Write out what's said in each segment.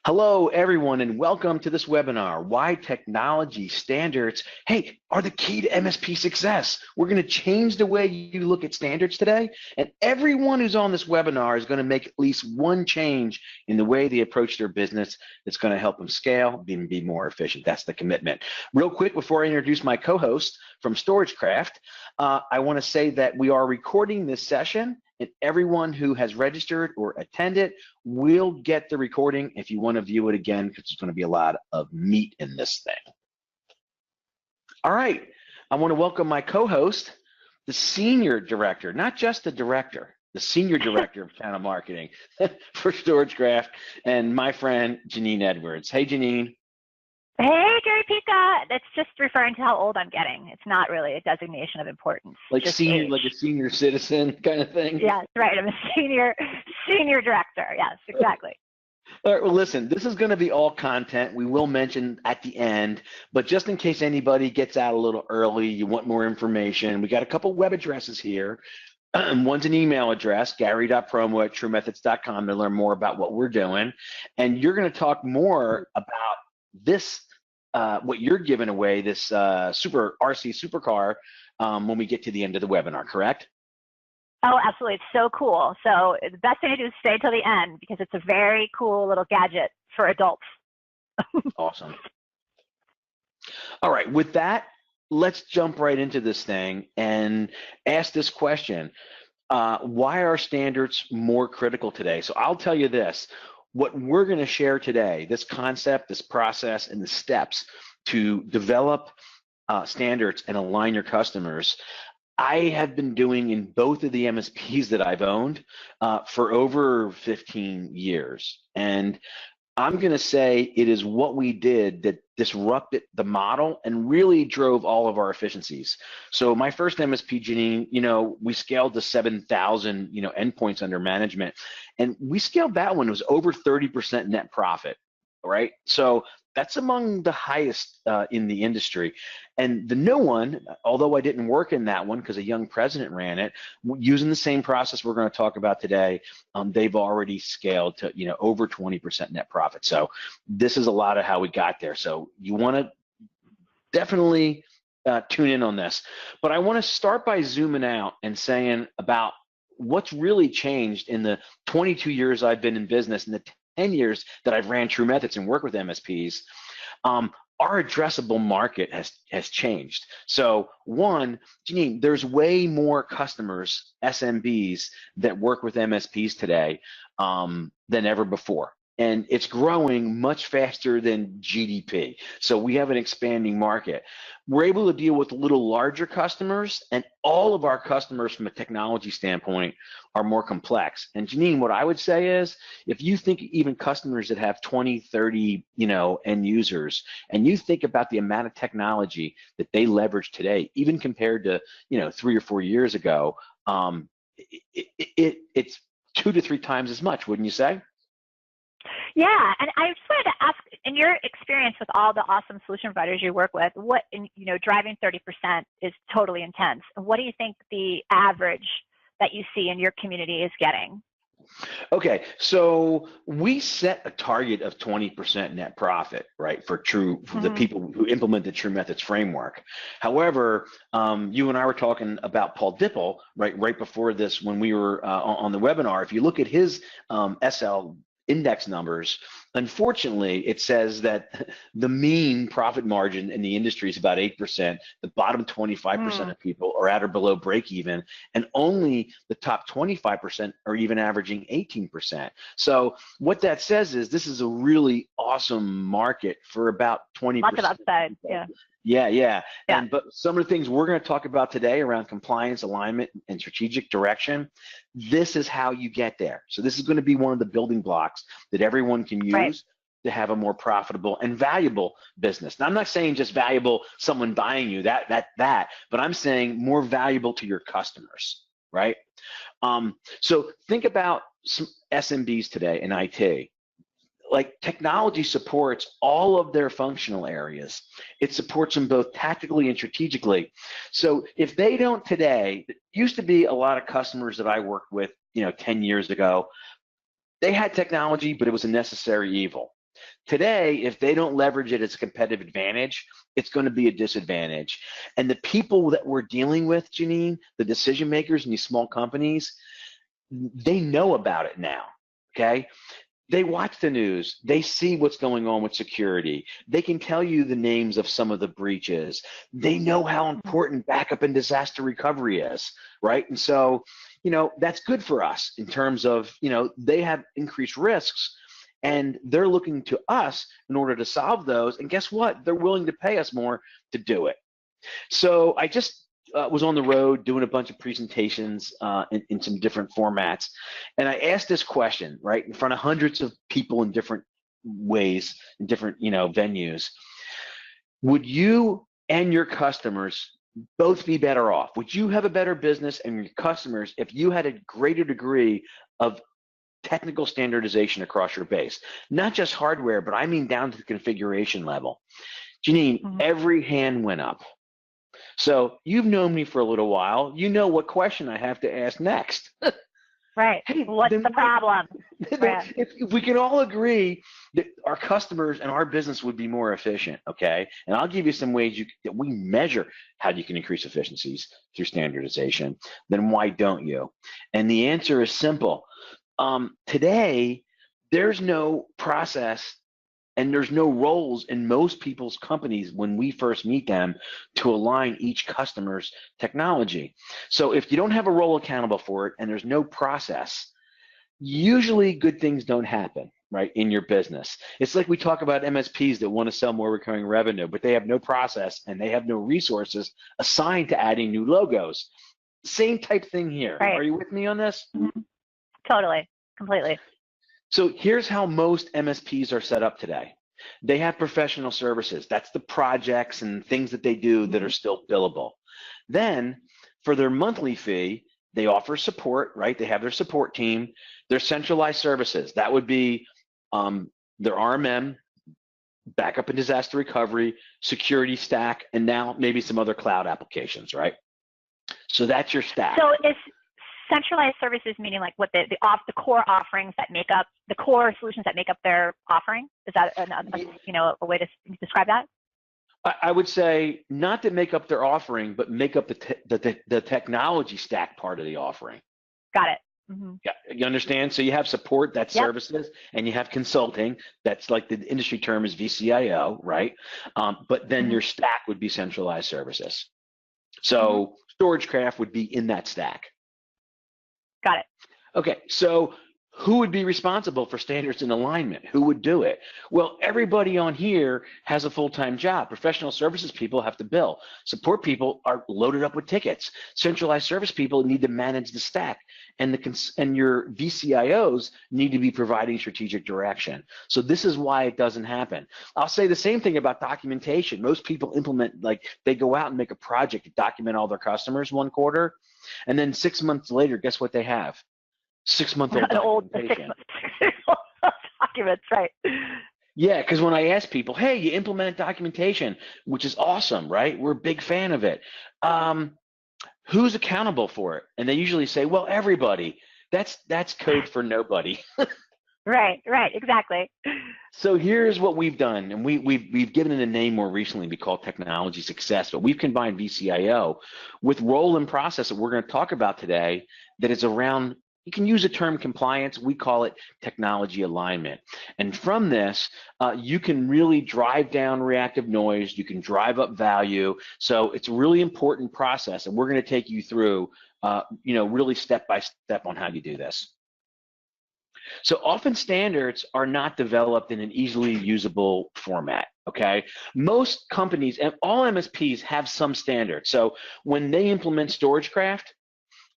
Hello, everyone, and welcome to this webinar, Why Technology Standards, are the key to MSP success. We're going to change the way you look at standards today, and everyone who's on this webinar is going to make at least one change in the way they approach their business that's going to help them scale and be more efficient. That's the commitment. Real quick, before I introduce my co-host from StorageCraft, I want to say that we are recording this session, and everyone who has registered or attended will get the recording if you want to view it again, because there's going to be a lot of meat in this thing. All right, I want to welcome my co-host, the Senior Director, not just the Director, the Senior Director of Channel Marketing for StorageCraft, and my friend, Janine Edwards. Hey, Janine. Hey, Gary Pika. That's just referring to how old I'm getting. It's not really a designation of importance. Like senior, like a senior citizen kind of thing? Yes, right. I'm a senior director. Yes, exactly. All right, well, listen, this is going to be all content. We will mention at the end, but just in case anybody gets out a little early, you want more information, we got a couple web addresses here. One's an email address, gary.promo@trumethods.com, to learn more about what we're doing. And you're going to talk more about this, what you're giving away, this super RC supercar, when we get to the end of the webinar, correct? Oh, absolutely. It's so cool. So the best thing to do is stay till the end, because it's a very cool little gadget for adults. Awesome. All right, with that, let's jump right into this thing and ask this question. Why are standards more critical today? So I'll tell you this. What we're going to share today, this concept, this process, and the steps to develop standards and align your customers, I have been doing in both of the MSPs that I've owned for over 15 years. And I'm going to say it is what we did that disrupted the model and really drove all of our efficiencies. So my first MSP, Janine, we scaled to 7,000, endpoints under management, and we scaled that one. It was over 30% net profit, right? So that's among the highest in the industry. And the new one, although I didn't work in that one because a young president ran it, using the same process we're going to talk about today, they've already scaled to over 20% net profit. So this is a lot of how we got there. So you want to definitely tune in on this. But I want to start by zooming out and saying about what's really changed in the 22 years I've been in business and the 10 years that I've ran TruMethods and worked with MSPs. Our addressable market has changed. So one, Janine, there's way more customers, SMBs, that work with MSPs today than ever before. And it's growing much faster than GDP. So we have an expanding market. We're able to deal with a little larger customers, and all of our customers from a technology standpoint are more complex. And Janine, what I would say is, if you think even customers that have 20, 30, end users, and you think about the amount of technology that they leverage today, even compared to, 3 or 4 years ago, it's 2 to 3 times as much, wouldn't you say? Yeah, and I just wanted to ask, in your experience with all the awesome solution providers you work with, driving 30% is totally intense. What do you think the average that you see in your community is getting? Okay, so we set a target of 20% net profit, right, for the people who implement the TruMethods framework. However, you and I were talking about Paul Dipple, right before this when we were on the webinar. If you look at his SL index numbers, unfortunately, it says that the mean profit margin in the industry is about 8%. The bottom 25% of people are at or below break even, and only the top 25% are even averaging 18%. So what that says is this is a really awesome market for about 20%. Lots of upside, yeah. Yeah. But some of the things we're going to talk about today around compliance, alignment, and strategic direction, this is how you get there. So this is going to be one of the building blocks that everyone can use to have a more profitable and valuable business. Now, I'm not saying just valuable, someone buying you that, but I'm saying more valuable to your customers, right? So think about some SMBs today in IT. Like, technology supports all of their functional areas. It supports them both tactically and strategically. So if they don't today, it used to be a lot of customers that I worked with, 10 years ago, they had technology, but it was a necessary evil. Today, if they don't leverage it as a competitive advantage, it's going to be a disadvantage. And the people that we're dealing with, Janine, the decision makers in these small companies, they know about it now, okay? They watch the news. They see what's going on with security. They can tell you the names of some of the breaches. They know how important backup and disaster recovery is, right? And so, that's good for us in terms of, they have increased risks and they're looking to us in order to solve those. And guess what? They're willing to pay us more to do it. So I just was on the road doing a bunch of presentations in some different formats. And I asked this question, right, in front of hundreds of people in different ways, in different, venues. Would you and your customers both be better off? Would you have a better business and your customers if you had a greater degree of technical standardization across your base? Not just hardware, but I mean down to the configuration level. Janine, every hand went up. So you've known me for a little while. You know what question I have to ask next. Right. Hey, what's the problem? If we can all agree that our customers and our business would be more efficient, okay? And I'll give you some ways that we measure how you can increase efficiencies through standardization, then why don't you? And the answer is simple. Today, there's no process and there's no roles in most people's companies when we first meet them to align each customer's technology. So if you don't have a role accountable for it and there's no process, usually good things don't happen, right, in your business. It's like we talk about MSPs that want to sell more recurring revenue, but they have no process and they have no resources assigned to adding new logos. Same type thing here. Right. Are you with me on this? Totally, completely. So here's how most MSPs are set up today. They have professional services. That's the projects and things that they do that are still billable. Then for their monthly fee, they offer support, right? They have their support team, their centralized services. That would be their RMM, backup and disaster recovery, security stack, and now maybe some other cloud applications, right? So that's your stack. So is centralized services meaning like what the core offerings that make up the core solutions that make up their offering? Is that a way to describe that? I would say not to make up their offering, but make up the technology stack part of the offering. Got it. Yeah, you understand? So you have support, that's services, and you have consulting, that's like the industry term is VCIO, right? But then your stack would be centralized services. So StorageCraft would be in that stack. Got it. Okay, so who would be responsible for standards and alignment? Who would do it? Well, everybody on here has a full-time job. Professional services people have to bill. Support people are loaded up with tickets. Centralized service people need to manage the stack. And your VCIOs need to be providing strategic direction. So this is why it doesn't happen. I'll say the same thing about documentation. Most people implement, like they go out and make a project to document all their customers one quarter. And then 6 months later, guess what they have? 6-month-old documentation. Documents, right. Yeah, because when I ask people, hey, you implemented documentation, which is awesome, right? We're a big fan of it. Who's accountable for it? And they usually say, well, everybody. That's code for nobody. Right, exactly. So here's what we've done, and we've given it a name more recently. We call it technology success, but we've combined VCIO with role and process that we're going to talk about today that is around, you can use the term compliance, we call it technology alignment. And from this, you can really drive down reactive noise, you can drive up value. So it's a really important process, and we're going to take you through, really step by step on how you do this. So often standards are not developed in an easily usable format, okay? Most companies and all MSPs have some standards. So when they implement StorageCraft,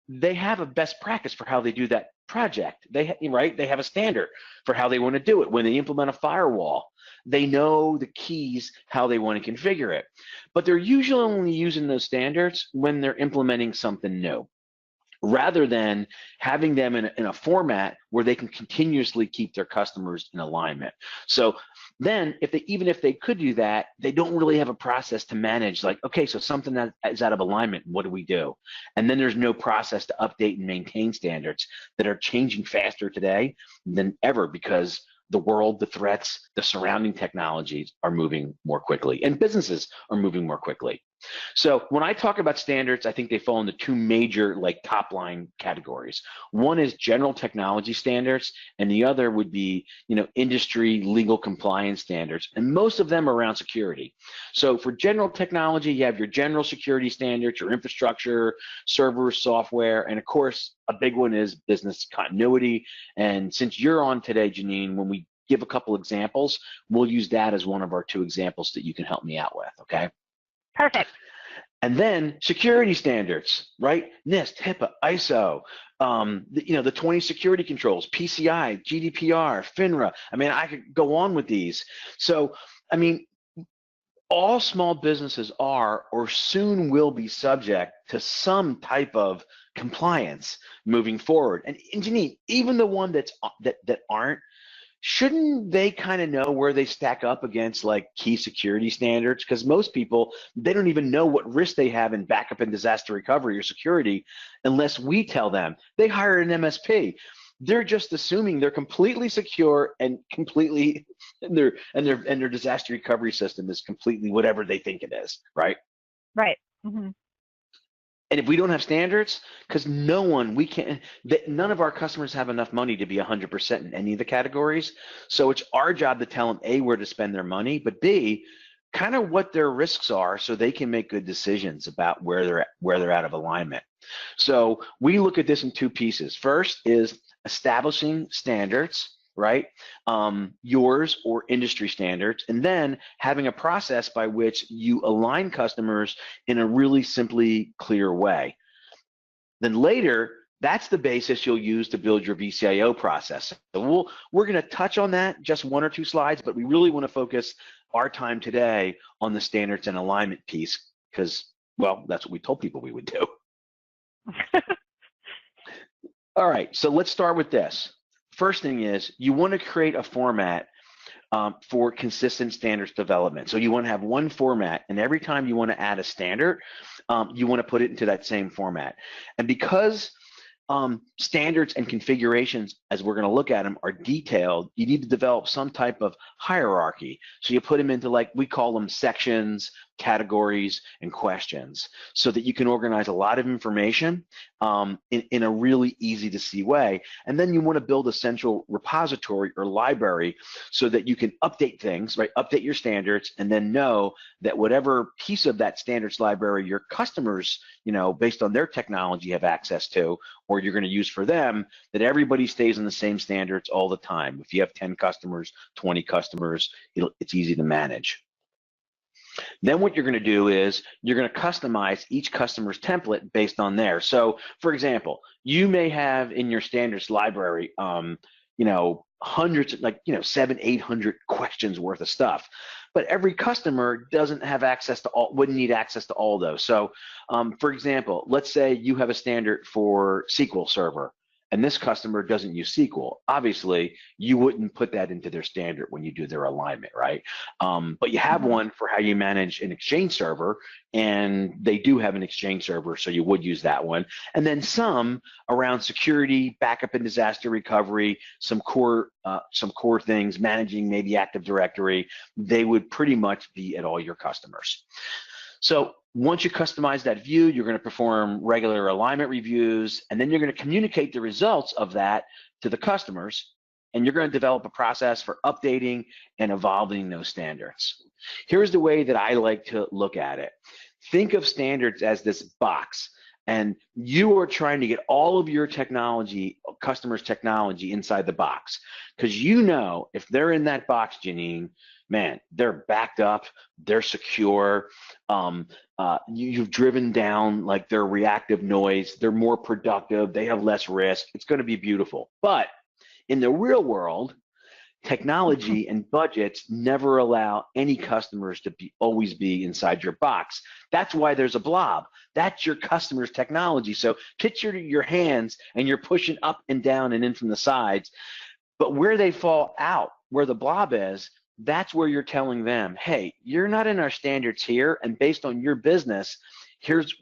they have a best practice for how they do that project. They have a standard for how they want to do it. When they implement a firewall, they know the keys, how they want to configure it. But they're usually only using those standards when they're implementing something new, rather than having them in a format where they can continuously keep their customers in alignment. So then even if they could do that, they don't really have a process to manage, like, okay, so something that is out of alignment, what do we do? And then there's no process to update and maintain standards that are changing faster today than ever, because the world, the threats, the surrounding technologies are moving more quickly, and businesses are moving more quickly. So when I talk about standards, I think they fall into two major like top line categories. One is general technology standards, and the other would be, industry legal compliance standards, and most of them are around security. So for general technology, you have your general security standards, your infrastructure, servers, software, and of course, a big one is business continuity. And since you're on today, Janine, when we give a couple examples, we'll use that as one of our two examples that you can help me out with, okay? Perfect. And then security standards, right? NIST, HIPAA, ISO, the 20 security controls, PCI, GDPR, FINRA. I mean, I could go on with these. So, I mean, all small businesses are or soon will be subject to some type of compliance moving forward. And Janine, even the one that aren't, shouldn't they kind of know where they stack up against like key security standards? Because most people, they don't even know what risk they have in backup and disaster recovery or security unless we tell them. They hire an MSP. They're just assuming they're completely secure and completely, and their disaster recovery system is completely whatever they think it is, right? Right. Mm-hmm. And if we don't have standards, because none of our customers have enough money to be 100% in any of the categories. So it's our job to tell them A, where to spend their money, but B, kind of what their risks are so they can make good decisions about where they're out of alignment. So we look at this in two pieces. First is establishing standards, right? Yours or industry standards, and then having a process by which you align customers in a really simply clear way. Then later, that's the basis you'll use to build your VCIO process. So we're going to touch on that just one or two slides, but we really want to focus our time today on the standards and alignment piece because, well, that's what we told people we would do. All right, so let's start with this. First thing is you want to create a format for consistent standards development. So you want to have one format, and every time you want to add a standard, you want to put it into that same format. And because standards and configurations, as we're going to look at them, are detailed, you need to develop some type of hierarchy. So you put them into, like, we call them sections, categories, and questions, so that you can organize a lot of information in a really easy to see way. And then you want to build a central repository or library so that you can update things, right? Update your standards, and then know that whatever piece of that standards library your customers, based on their technology, have access to, or you're going to use for them, that everybody stays on the same standards all the time. If you have 10 customers, 20 customers, it's easy to manage. Then what you're going to do is you're going to customize each customer's template based on there. So, for example, you may have in your standards library, hundreds, 700, 800 questions worth of stuff. But every customer doesn't have access to all, wouldn't need access to all those. So, for example, let's say you have a standard for SQL Server, and this customer doesn't use SQL. Obviously, you wouldn't put that into their standard when you do their alignment, right? But you have one for how you manage an Exchange server, and they do have an Exchange server, so you would use that one. And then some around security, backup and disaster recovery, some core things, managing maybe Active Directory, they would pretty much be at all your customers. So once you customize that view, you're going to perform regular alignment reviews, and then you're going to communicate the results of that to the customers, and you're going to develop a process for updating and evolving those standards. Here's the way that I like to look at it. Think of standards as this box, and you are trying to get all of your technology, customers' technology, inside the box, because if they're in that box, Janine, man, they're backed up, they're secure, you've driven down like their reactive noise, they're more productive, they have less risk, it's going to be beautiful. But in the real world, technology and budgets never allow any customers to always be inside your box. That's why there's a blob. That's your customer's technology. So picture your hands and you're pushing up and down and in from the sides, but where they fall out, where the blob is, that's where you're telling them, hey, you're not in our standards here, and based on your business, here's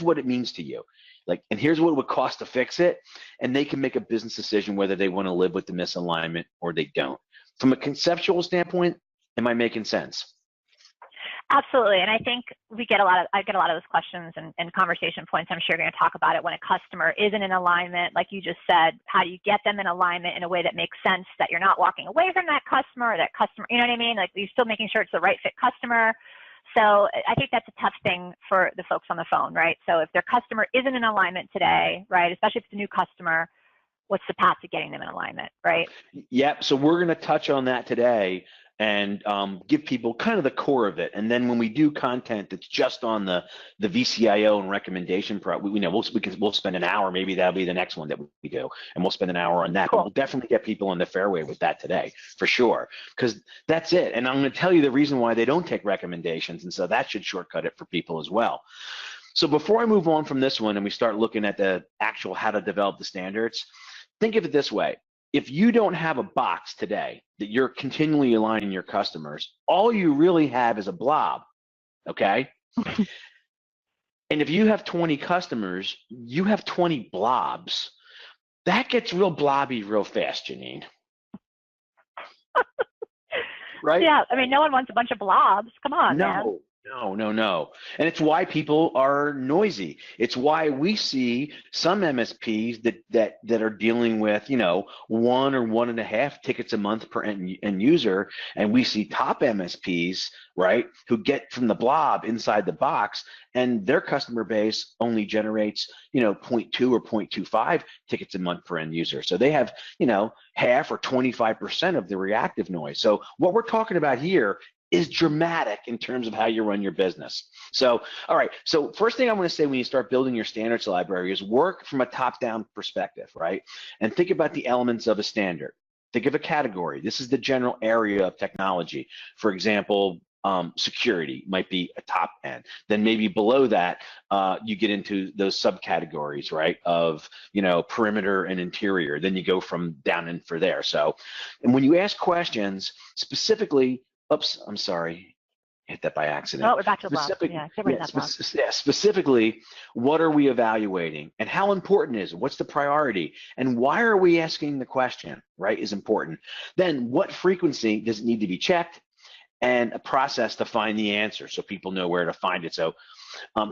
what it means to you. And here's what it would cost to fix it, and they can make a business decision whether they want to live with the misalignment or they don't. From a conceptual standpoint, am I making sense? Absolutely, and I think I get a lot of those questions and conversation points. I'm sure you're going to talk about it when a customer isn't in alignment, like you just said. How do you get them in alignment in a way that makes sense, that you're not walking away from that customer, or that customer, you know what I mean? Like, you're still making sure it's the right fit customer. So I think that's a tough thing for the folks on the phone, right? So if their customer isn't in alignment today, right, especially if it's a new customer, what's the path to getting them in alignment, right? Yep. So we're going to touch on that today and give people kind of the core of it. And then when we do content that's just on the VCIO and recommendation we'll spend an hour. Maybe that'll be the next one that we do, and we'll spend an hour on that. Cool. But we'll definitely get people on the fairway with that today for sure, because that's it. And I'm going to tell you the reason why they don't take recommendations, and so that should shortcut it for people as well. So before I move on from this one and we start looking at the actual how to develop the standards, think of it this way. If you don't have a box today that you're continually aligning your customers, all you really have is a blob, okay? And if you have 20 customers, you have 20 blobs. That gets real blobby real fast, Janine. Right? Yeah, I mean, no one wants a bunch of blobs. Come on, man. No. And it's why people are noisy. It's why we see some MSPs that are dealing with, 1 or 1.5 tickets a month per end user. And we see top MSPs, right, who get from the blob inside the box, and their customer base only generates, 0.2 or 0.25 tickets a month per end user. So they have, half or 25% of the reactive noise. So what we're talking about here is dramatic in terms of how you run your business. So, all right. So first thing I want to say when you start building your standards library is work from a top-down perspective, right? And think about the elements of a standard. Think of a category. This is the general area of technology. For example, security might be a top end. Then maybe below that, you get into those subcategories, right? Of, perimeter and interior. Then you go from down in for there. So, and when you ask questions specifically, oops, I'm sorry, hit that by accident. Oh, we're back to the blob. Yeah, specifically, what are we evaluating and how important is it? What's the priority? And why are we asking the question, right, is important. Then what frequency does it need to be checked, and a process to find the answer so people know where to find it. So,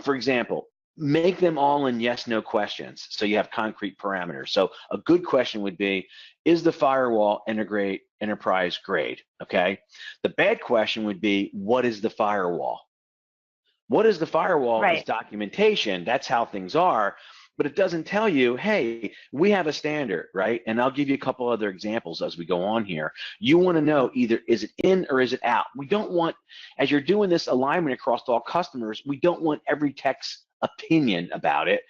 for example, make them all in yes, no questions so you have concrete parameters. So a good question would be, is the firewall enterprise grade? Okay. The bad question would be, what is the firewall? What is the firewall? Right. Is documentation. That's how things are. But it doesn't tell you, hey, we have a standard, right? And I'll give you a couple other examples as we go on here. You want to know either is it in or is it out? We don't want, as you're doing this alignment across all customers, we don't want every tech's opinion about it.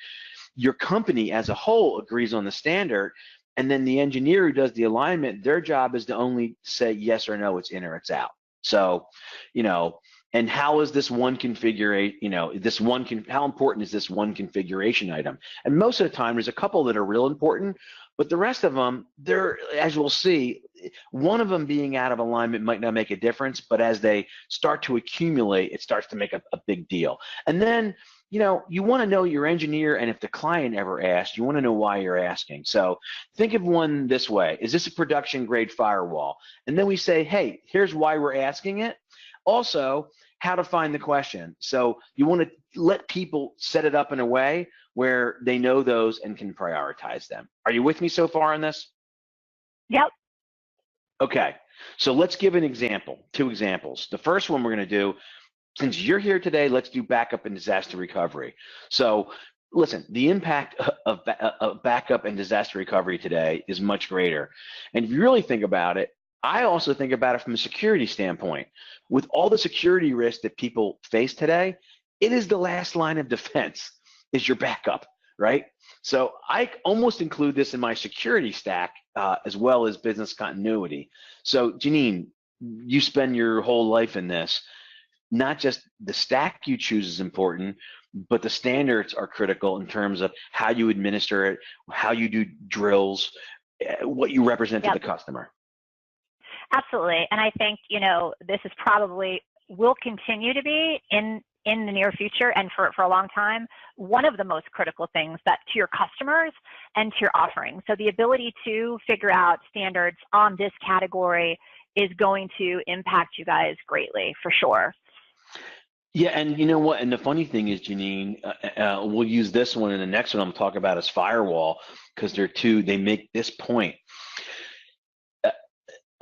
Your company as a whole agrees on the standard, and then the engineer who does the alignment, their job is to only say yes or no, it's in or it's out. So, and how is this one configuration, how important is this one configuration item? And most of the time, there's a couple that are real important, but the rest of them, they're, as we'll see, one of them being out of alignment might not make a difference, but as they start to accumulate, it starts to make a big deal. And then, you want to know your engineer, and if the client ever asks, you want to know why you're asking. So think of one this way. Is this a production grade firewall? And then we say, hey, here's why we're asking it. Also, how to find the question. So you want to let people set it up in a way where they know those and can prioritize them. Are you with me so far on this? Yep. Okay, so let's give an example, 2 examples. The first one we're going to do, since you're here today, let's do backup and disaster recovery. So listen, the impact of backup and disaster recovery today is much greater. And if you really think about it, I also think about it from a security standpoint. With all the security risks that people face today, it is the last line of defense is your backup, right? So I almost include this in my security stack as well as business continuity. So Janine, you spend your whole life in this. Not just the stack you choose is important, but the standards are critical in terms of how you administer it, how you do drills, what you represent to the customer. Absolutely. And I think, this is probably will continue to be in the near future and for a long time, one of the most critical things that to your customers and to your offering. So the ability to figure out standards on this category is going to impact you guys greatly, for sure. Yeah, and you know what? And the funny thing is, Janine, we'll use this one, and the next one I'm talking about is firewall, because they make this point.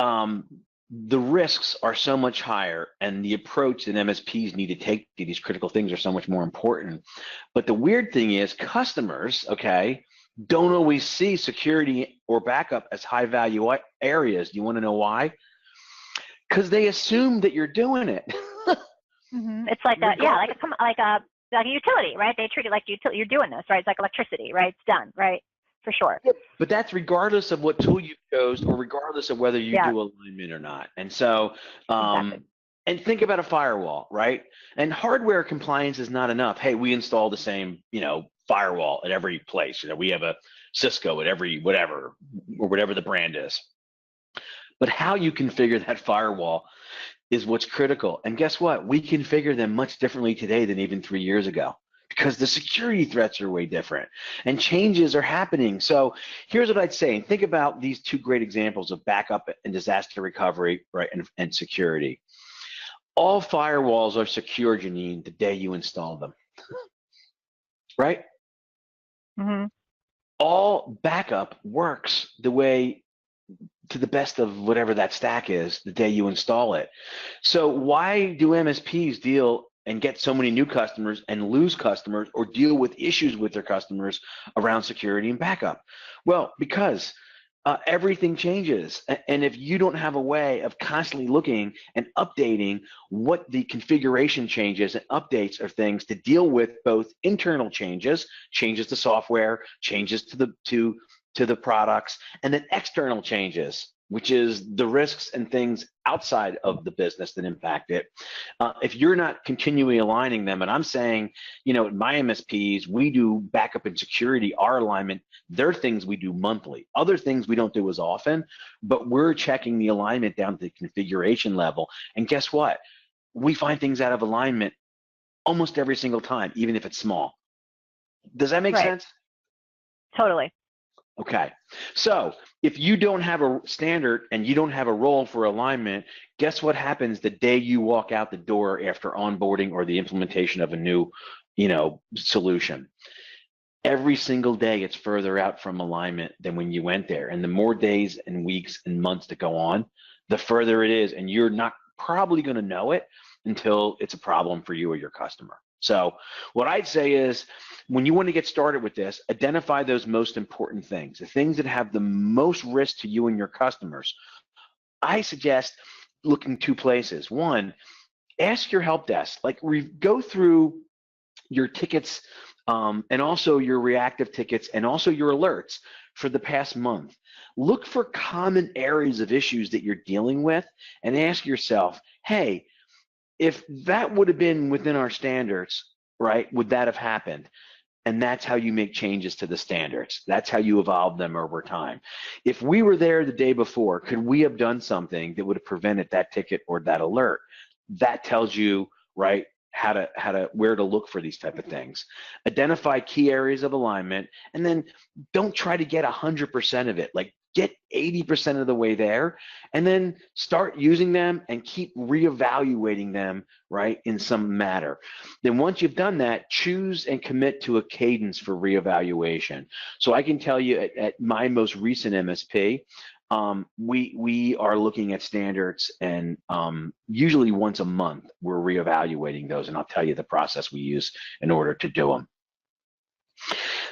The risks are so much higher, and the approach that MSPs need to take to these critical things are so much more important. But the weird thing is, customers, okay, don't always see security or backup as high value areas. Do you want to know why? Because they assume that you're doing it. It's like a utility, right? They treat it like utility. You're doing this, right? It's like electricity, right? It's done, right? For sure. Yep. But that's regardless of what tool you chose, or regardless of whether you do alignment or not. And so, Exactly. and think about a firewall, right? And hardware compliance is not enough. Hey, we install the same, firewall at every place. We have a Cisco at every whatever, or whatever the brand is. But how you configure that firewall is what's critical. And guess what? We configure them much differently today than even 3 years ago, because the security threats are way different and changes are happening. So here's what I'd say, and think about these two great examples of backup and disaster recovery, right, and security. All firewalls are secure, Janine, the day you install them, right? All backup works the way, to the best of whatever that stack is, the day you install it. So why do MSPs deal and get so many new customers and lose customers, or deal with issues with their customers around security and backup? Well, because everything changes. And if you don't have a way of constantly looking and updating what the configuration changes and updates are things to deal with both internal changes to software, changes to the products, and then external changes, which is the risks and things outside of the business that impact it. If you're not continually aligning them, and I'm saying, at my MSPs, we do backup and security, our alignment, they're things we do monthly. Other things we don't do as often, but we're checking the alignment down to the configuration level. And guess what? We find things out of alignment almost every single time, even if it's small. Does that make sense? Totally. Okay, so if you don't have a standard and you don't have a role for alignment, guess what happens the day you walk out the door after onboarding or the implementation of a new, solution? Every single day it's further out from alignment than when you went there. And the more days and weeks and months that go on, the further it is, and you're not probably going to know it until it's a problem for you or your customer. So what I'd say is, when you want to get started with this, identify those most important things, the things that have the most risk to you and your customers. I suggest looking two places. One, ask your help desk. Go through your tickets and also your reactive tickets and also your alerts for the past month. Look for common areas of issues that you're dealing with and ask yourself, hey, if that would have been within our standards, right, would that have happened? And that's how you make changes to the standards. That's how you evolve them over time. If we were there the day before, could we have done something that would have prevented that ticket or that alert? That tells you, right, where to look for these type of things. Identify key areas of alignment, and then don't try to get 100% of it. Get 80% of the way there, and then start using them and keep reevaluating them, right, in some matter. Then once you've done that, choose and commit to a cadence for reevaluation. So I can tell you at my most recent MSP, we are looking at standards, and usually once a month we're reevaluating those, and I'll tell you the process we use in order to do them.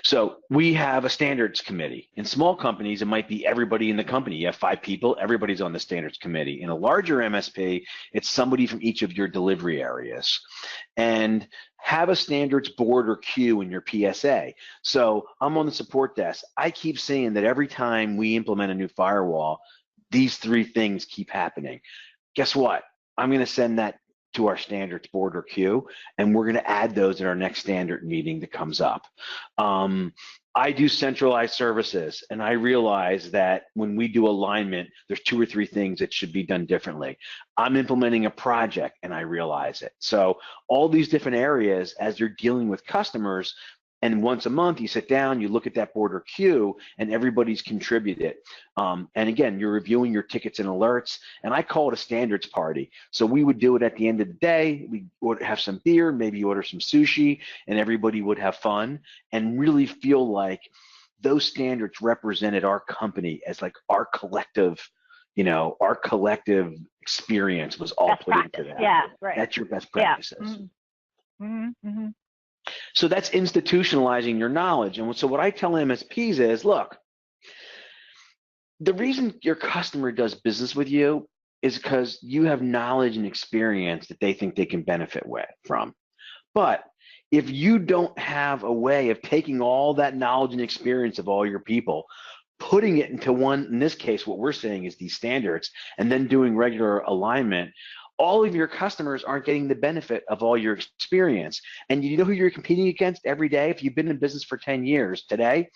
So we have a standards committee. In small companies, it might be everybody in the company. You have 5 people, everybody's on the standards committee. In a larger MSP, it's somebody from each of your delivery areas. And have a standards board or queue in your PSA. So I'm on the support desk. I keep seeing that every time we implement a new firewall, these 3 things keep happening. Guess what? I'm going to send that to our standards board or queue, and we're going to add those in our next standard meeting that comes up. I do centralized services, and I realize that when we do alignment, there's 2 or 3 things that should be done differently. I'm implementing a project, and I realize it. So all these different areas, as you're dealing with customers, And once a month, you sit down, you look at that board or queue, and everybody's contributed. And again, you're reviewing your tickets and alerts, and I call it a standards party. So we would do it at the end of the day. We would have some beer, maybe order some sushi, and everybody would have fun and really feel like those standards represented our company as like our collective, our collective experience was all best put practice. into that. Yeah, right. That's your best practices. Yeah. Mm-hmm. Mm-hmm. So that's institutionalizing your knowledge. And so what I tell MSPs is, look, the reason your customer does business with you is because you have knowledge and experience that they think they can benefit from. But if you don't have a way of taking all that knowledge and experience of all your people, putting it into one, in this case, what we're saying is these standards, and then doing regular alignment, all of your customers aren't getting the benefit of all your experience. And you know who you're competing against every day? If you've been in business for 10 years today,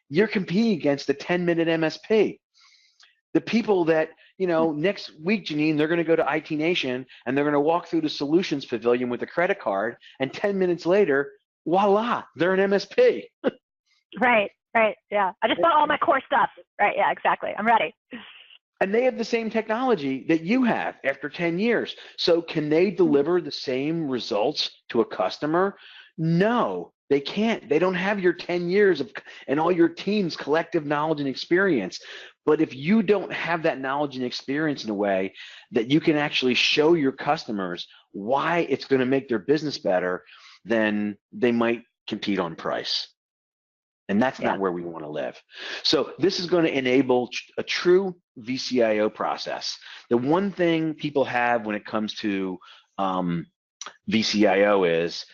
you're competing against the 10-minute MSP. The people that, next week, Janine, they're going to go to IT Nation and they're going to walk through the solutions pavilion with a credit card, and 10 minutes later, voila, they're an MSP. Right, yeah. I just bought all my core stuff. Right, yeah, exactly. I'm ready. And they have the same technology that you have after 10 years. So can they deliver the same results to a customer? No, they can't. They don't have your 10 years of and all your team's collective knowledge and experience. But if you don't have that knowledge and experience in a way that you can actually show your customers why it's going to make their business better, then they might compete on price. And that's not where we want to live. So this is going to enable a true VCIO process. The one thing people have when it comes to VCIO is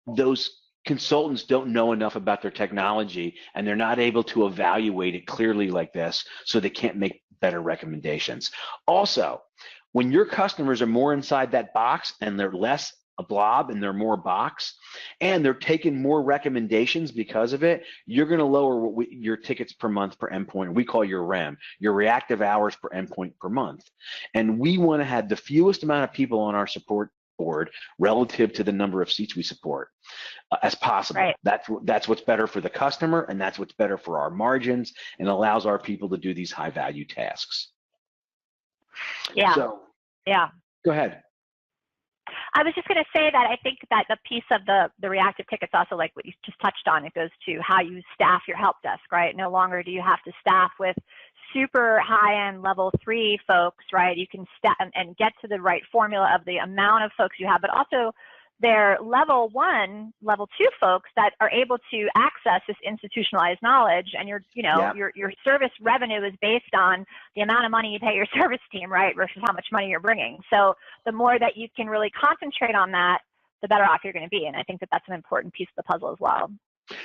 those consultants don't know enough about their technology, and they're not able to evaluate it clearly like this, so they can't make better recommendations. Also, when your customers are more inside that box and they're less a blob and they're more box, and they're taking more recommendations because of it, you're going to lower your tickets per month per endpoint. We call your REM, your reactive hours per endpoint per month. And we want to have the fewest amount of people on our support board relative to the number of seats we support as possible. Right. That's what's better for the customer, and that's what's better for our margins, and allows our people to do these high value tasks. Yeah. So yeah. Go ahead. I was just going to say that I think that the piece of the reactive tickets, also like what you just touched on, it goes to how you staff your help desk, right? No longer do you have to staff with super high-end level 3 folks, right? You can staff and get to the right formula of the amount of folks you have, but also they're level 1, level 2 folks that are able to access this institutionalized knowledge, and your service revenue is based on the amount of money you pay your service team, right, versus how much money you're bringing. So the more that you can really concentrate on that, the better off you're going to be. And I think that that's an important piece of the puzzle as well.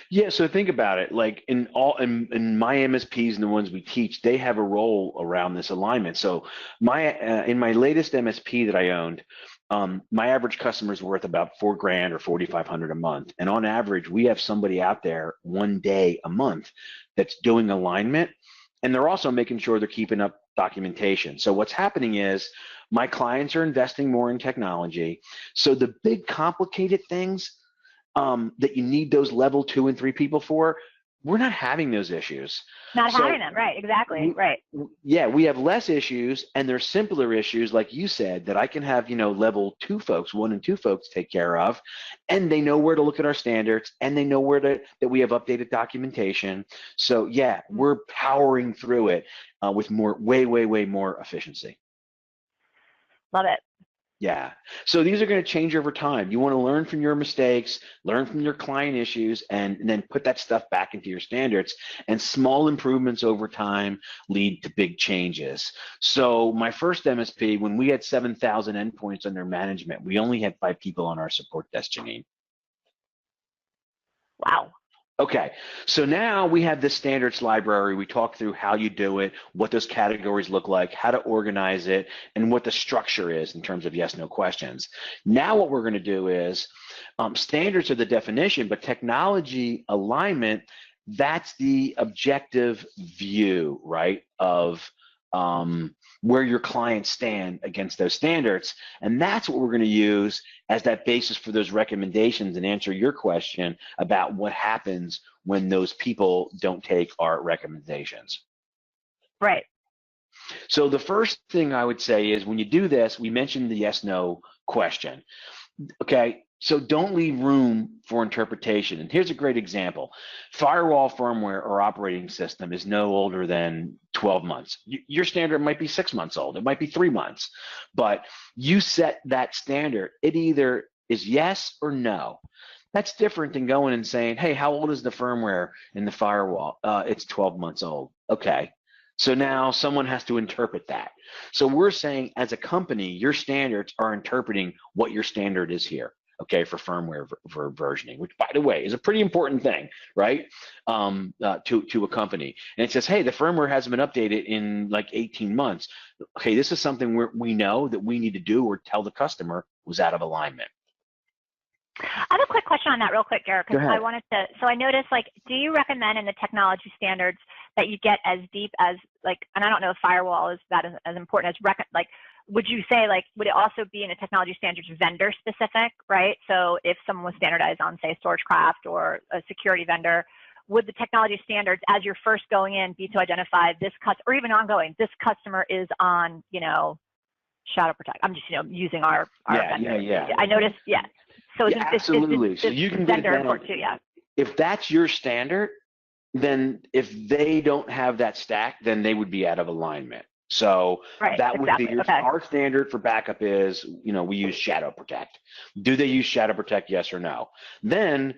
Yeah, so think about it. Like in my MSPs and the ones we teach, they have a role around this alignment. So in my latest MSP that I owned, my average customer is worth about $4,000 or $4,500 a month, and on average, we have somebody out there one day a month that's doing alignment, and they're also making sure they're keeping up documentation. So what's happening is my clients are investing more in technology. So the big complicated things that you need those level 2 and 3 people for, we're not having those issues. Not having them, right, exactly, right. Yeah, we have less issues, and they're simpler issues, like you said, that I can have, level 2 folks, 1 and 2 folks take care of, and they know where to look at our standards, and they know that we have updated documentation. So yeah, we're powering through it with way more efficiency. Love it. Yeah. So these are going to change over time. You want to learn from your mistakes, learn from your client issues, and then put that stuff back into your standards. And small improvements over time lead to big changes. So my first MSP, when we had 7,000 endpoints under management, we only had 5 people on our support desk, Janine. Wow. Okay, so now we have this standards library. We talked through how you do it, what those categories look like, how to organize it, and what the structure is in terms of yes, no questions. Now what we're going to do is standards are the definition, but technology alignment, that's the objective view, right, of where your clients stand against those standards. And that's what we're going to use as that basis for those recommendations and answer your question about what happens when those people don't take our recommendations. Right. So the first thing I would say is when you do this, we mentioned the yes/no question. Okay, so don't leave room for interpretation. And here's a great example. Firewall firmware or operating system is no older than 12 months. Your standard might be 6 months old. It might be 3 months. But you set that standard. It either is yes or no. That's different than going and saying, hey, how old is the firmware in the firewall? It's 12 months old. Okay. So now someone has to interpret that. So we're saying as a company, your standards are interpreting what your standard is here, okay, for firmware for versioning, which by the way is a pretty important thing, right, to a company. And it says, hey, the firmware hasn't been updated in like 18 months. Okay, this is something we know that we need to do or tell the customer was out of alignment. I have a quick question on that real quick, Garrett, because I wanted to, so I noticed, like, do you recommend in the technology standards that you get as deep as, like, and I don't know if firewall is that as important as, like, would you say, like, would it also be in a technology standards vendor specific, right? So if someone was standardized on, say, StorageCraft or a security vendor, would the technology standards, as you're first going in, be to identify this or even ongoing, this customer is on, you know, Shadow Protect? I'm just, you know, using our vendor. Yeah. I noticed, yeah. So yeah, absolutely. So you can get it too, yeah. If that's your standard, then if they don't have that stack, then they would be out of alignment. So that would be our standard for backup is, you know, we use Shadow Protect. Do they use Shadow Protect? Yes or no? Then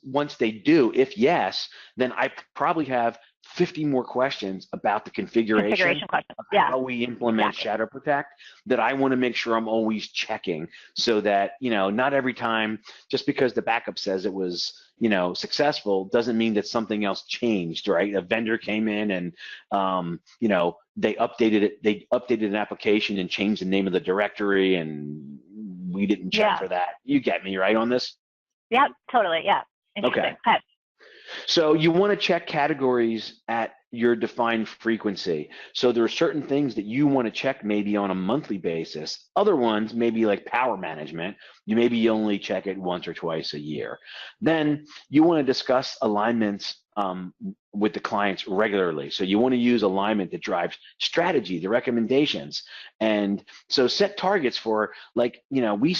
once they do, if yes, then I probably have 50 more questions about the configuration questions. Of how we implement Shadow Protect that I want to make sure I'm always checking so that, you know, not every time, just because the backup says it was, you know, successful doesn't mean that something else changed, right? A vendor came in and, you know, they updated it. They updated an application and changed the name of the directory and we didn't check for that. You get me right on this? Yeah, totally. Yeah. Interesting. Okay. So you want to check categories at your defined frequency. So there are certain things that you want to check maybe on a monthly basis. Other ones, maybe like power management, you only check it once or twice a year. Then you want to discuss alignments with the clients regularly. So you want to use alignment that drives strategy, the recommendations. And so set targets for, like, you know, we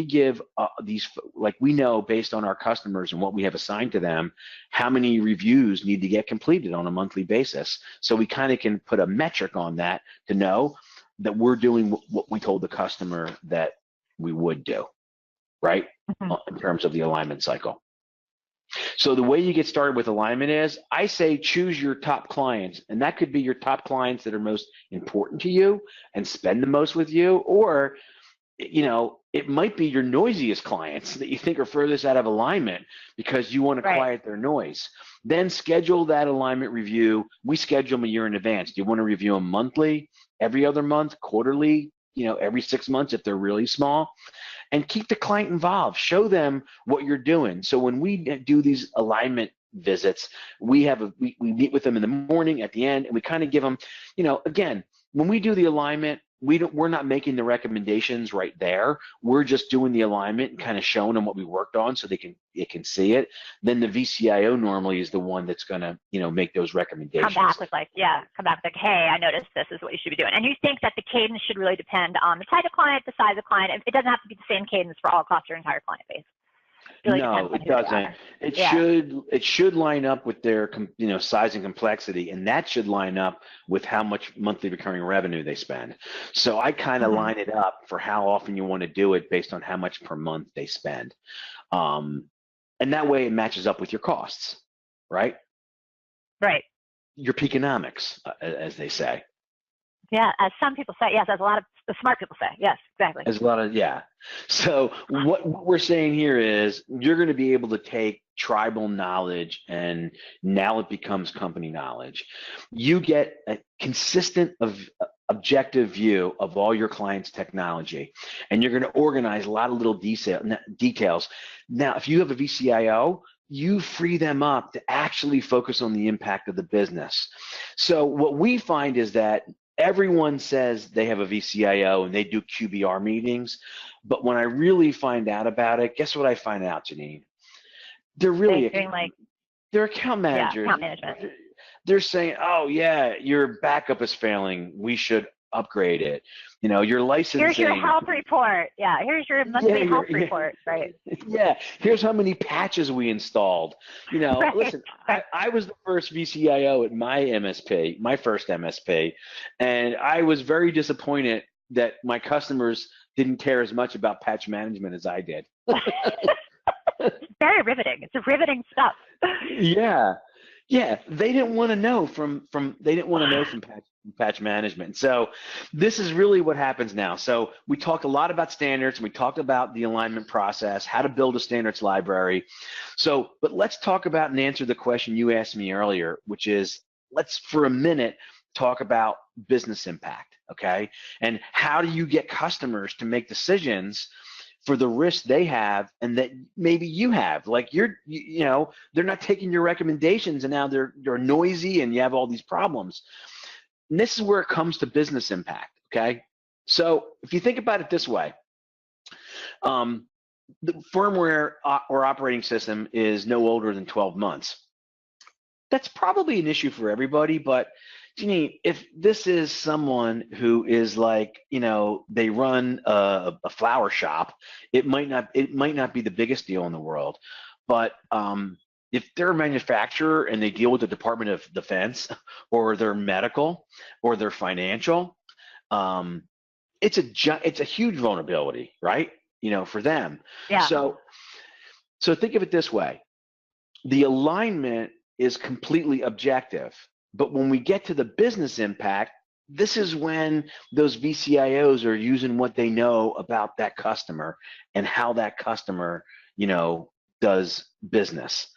give these, like, we know based on our customers and what we have assigned to them, how many reviews need to get completed on a monthly basis. So we kind of can put a metric on that to know that we're doing what we told the customer that we would do, right? In terms of the alignment cycle. So the way you get started with alignment is, I say choose your top clients, and that could be your top clients that are most important to you and spend the most with you, or, you know, it might be your noisiest clients that you think are furthest out of alignment because you want to quiet their noise. Then schedule that alignment review. We schedule them a year in advance. Do you want to review them monthly, every other month, quarterly, you know, every 6 months if they're really small? And keep the client involved. Show them what you're doing. So when we do these alignment visits, we meet with them in the morning, at the end, and we kind of give them, you know, again, when we do the alignment, we're not making the recommendations right there. We're just doing the alignment and kind of showing them what we worked on so they can see it. Then the VCIO normally is the one that's going to, you know, make those recommendations. Come back with hey, I noticed this is what you should be doing. And you think that the cadence should really depend on the type of client, the size of client. It doesn't have to be the same cadence for all across your entire client base. Really no, it doesn't. It should line up with their, you know, size and complexity, and that should line up with how much monthly recurring revenue they spend. So I kind of line it up for how often you want to do it based on how much per month they spend, and that way it matches up with your costs, right? Right. Your peakonomics, as they say. Yeah, as some people say, yes, as a lot of the smart people say, yes, exactly. As a lot of, So what we're saying here is you're going to be able to take tribal knowledge and now it becomes company knowledge. You get a consistent objective view of all your clients' technology, and you're going to organize a lot of little details. Now, if you have a VCIO, you free them up to actually focus on the impact of the business. So what we find is that everyone says they have a VCIO and they do QBR meetings, but when I really find out about it, guess what I find out, Janine? They're really they're account managers. Account management. They're saying, oh yeah, your backup is failing. We should upgrade it. You know, your licensing. Here's your health report. Yeah, here's your monthly health report, right? Yeah, here's how many patches we installed. You know, Right. listen, I was the first VCIO at my MSP, my first MSP, and I was very disappointed that my customers didn't care as much about patch management as I did. Very riveting. It's riveting stuff. Yeah, they didn't want to know from patch management. So this is really what happens now. So we talked a lot about standards, and we talked about the alignment process, how to build a standards library. So, but let's talk about and answer the question you asked me earlier, which is, let's for a minute talk about business impact, okay? And how do you get customers to make decisions for the risk they have and that maybe you have? Like you know, they're not taking your recommendations and now they're noisy and you have all these problems. And this is where it comes to business impact, okay? So if you think about it this way, the firmware or operating system is no older than 12 months. That's probably an issue for everybody, but Janine, if this is someone who is like, you know, they run a flower shop, it might not be the biggest deal in the world. But if they're a manufacturer and they deal with the Department of Defense or they're medical or they're financial, it's a huge vulnerability, right? You know, for them. Yeah. So think of it this way: the alignment is completely objective. But when we get to the business impact, this is when those VCIOs are using what they know about that customer and how that customer, you know, does business.